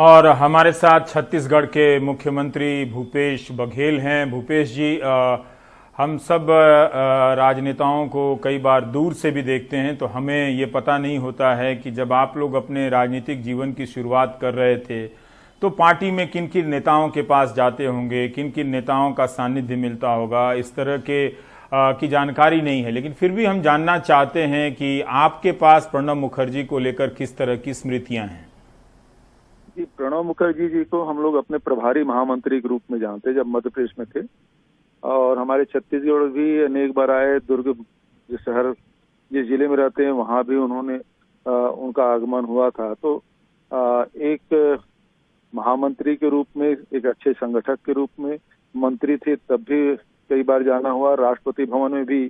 और हमारे साथ छत्तीसगढ़ के मुख्यमंत्री भूपेश बघेल हैं। भूपेश जी, हम सब राजनेताओं को कई बार दूर से भी देखते हैं तो हमें ये पता नहीं होता है कि जब आप लोग अपने राजनीतिक जीवन की शुरुआत कर रहे थे तो पार्टी में किन किन नेताओं के पास जाते होंगे, किन किन नेताओं का सानिध्य मिलता होगा, इस तरह के की जानकारी नहीं है। लेकिन फिर भी हम जानना चाहते हैं कि आपके पास प्रणब मुखर्जी को लेकर किस तरह की स्मृतियां हैं। जी, प्रणब मुखर्जी जी को हम लोग अपने प्रभारी महामंत्री के रूप में जानते जब मध्य प्रदेश में थे, और हमारे छत्तीसगढ़ भी अनेक बार आए। दुर्ग जिस शहर जिस जिले में रहते हैं वहां भी उन्होंने उनका आगमन हुआ था। तो एक महामंत्री के रूप में, एक अच्छे संगठक के रूप में, मंत्री थे तब भी कई बार जाना हुआ। राष्ट्रपति भवन में भी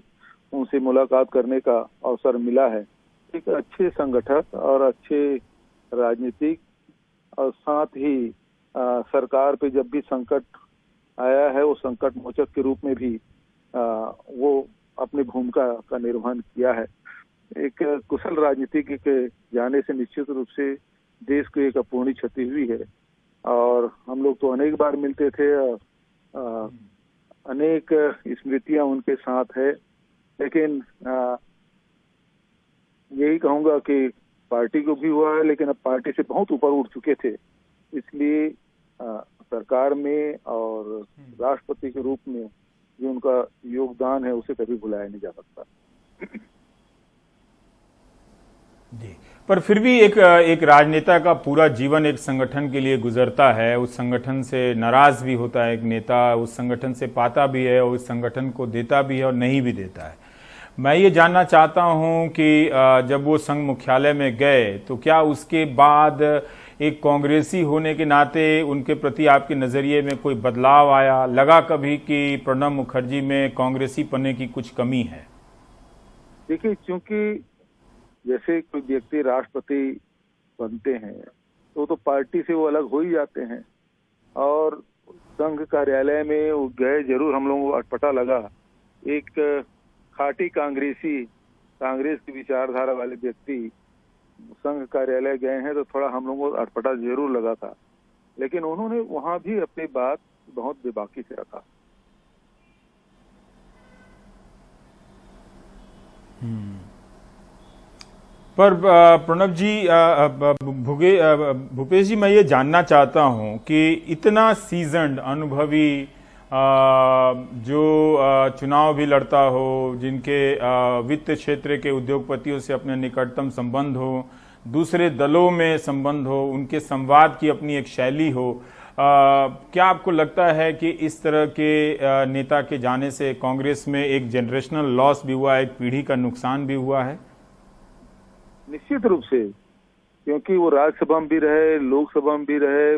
उनसे मुलाकात करने का अवसर मिला है। एक अच्छे संगठक और अच्छे राजनीतिक, और साथ ही सरकार पे जब भी संकट आया है वो संकट मोचक के रूप में भी वो अपनी भूमिका का निर्वहन किया है। एक कुशल राजनीतिक के जाने से निश्चित रूप से देश को एक अपूर्णीय क्षति हुई है, और हम लोग तो अनेक बार मिलते थे। अनेक स्मृतियां उनके साथ है, लेकिन यही कहूंगा कि पार्टी को भी हुआ है, लेकिन अब पार्टी से बहुत ऊपर उठ चुके थे। इसलिए सरकार में और राष्ट्रपति के रूप में जो उनका योगदान है उसे कभी भुलाया नहीं जा सकता। जी, पर फिर भी एक राजनेता का पूरा जीवन एक संगठन के लिए गुजरता है। उस संगठन से नाराज भी होता है एक नेता, उस संगठन से पाता भी है और उस संगठन को देता भी है और नहीं भी देता है। मैं ये जानना चाहता हूं कि जब वो संघ मुख्यालय में गए तो क्या उसके बाद एक कांग्रेसी होने के नाते उनके प्रति आपके नजरिए में कोई बदलाव आया? लगा कभी कि प्रणब मुखर्जी में कांग्रेसी पन्ने की कुछ कमी है? देखिए, क्योंकि जैसे कोई व्यक्ति राष्ट्रपति बनते हैं तो पार्टी से वो अलग हो ही जाते हैं, और संघ कार्यालय में वो गए जरूर, हम लोगों को अटपटा लगा। एक खाटी कांग्रेस की विचारधारा वाले व्यक्ति संघ कार्यालय गए हैं तो थोड़ा हम लोगों को अटपटा जरूर लगा था, लेकिन उन्होंने वहां भी अपनी बात बहुत बेबाकी से रखा। पर प्रणब जी, भूपेश जी, मैं ये जानना चाहता हूं कि इतना सीजन्ड, अनुभवी, जो चुनाव भी लड़ता हो, जिनके वित्त क्षेत्र के उद्योगपतियों से अपने निकटतम संबंध हो, दूसरे दलों में संबंध हो, उनके संवाद की अपनी एक शैली हो, क्या आपको लगता है कि इस तरह के नेता के जाने से कांग्रेस में एक जनरेशनल लॉस भी हुआ, एक पीढ़ी का नुकसान भी हुआ है? निश्चित रूप से, क्योंकि वो राज्यसभा में भी रहे, लोकसभा में भी रहे,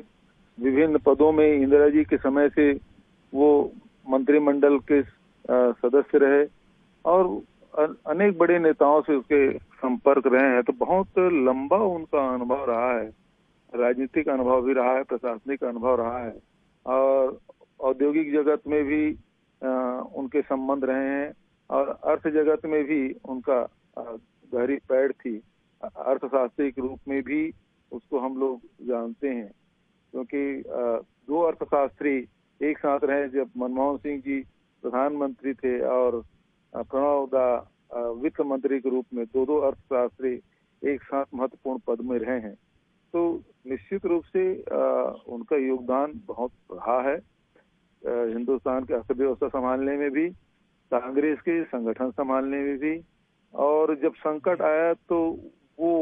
विभिन्न पदों में इंदिरा जी के समय से वो मंत्रिमंडल के सदस्य रहे, और अनेक बड़े नेताओं से उसके संपर्क रहे हैं। तो बहुत लंबा उनका अनुभव रहा है, राजनीतिक अनुभव भी रहा है, प्रशासनिक अनुभव रहा है, और औद्योगिक जगत में भी उनके संबंध रहे हैं, और अर्थ जगत में भी उनका गहरी पैड़ थी। अर्थशास्त्री के रूप में भी उसको हम लोग जानते हैं, क्योंकि दो अर्थशास्त्री एक साथ रहे जब मनमोहन सिंह जी प्रधानमंत्री थे और प्रणब दा वित्त मंत्री के रूप में। दो अर्थशास्त्री एक साथ महत्वपूर्ण पद में रहे हैं, तो निश्चित रूप से उनका योगदान बहुत रहा है हिंदुस्तान की अर्थव्यवस्था संभालने में भी, कांग्रेस के संगठन संभालने में भी। और जब संकट आया तो वो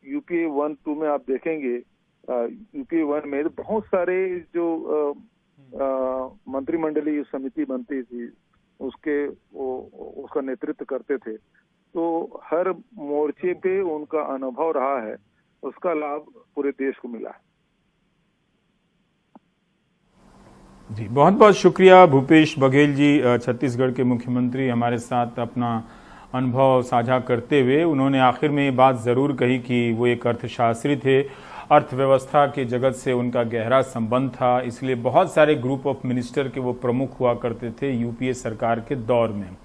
यूपीए 1-2 में आप देखेंगे, यूपीए 1 में बहुत सारे जो मंत्रिमंडलीय समिति बनती थी उसका नेतृत्व करते थे। तो हर मोर्चे पे उनका अनुभव रहा है, उसका लाभ पूरे देश को मिला है। जी, बहुत बहुत शुक्रिया भूपेश बघेल जी, छत्तीसगढ़ के मुख्यमंत्री, हमारे साथ अपना अनुभव साझा करते हुए। उन्होंने आखिर में ये बात जरूर कही कि वो एक अर्थशास्त्री थे, अर्थव्यवस्था के जगत से उनका गहरा संबंध था, इसलिए बहुत सारे ग्रुप ऑफ मिनिस्टर के वो प्रमुख हुआ करते थे यूपीए सरकार के दौर में।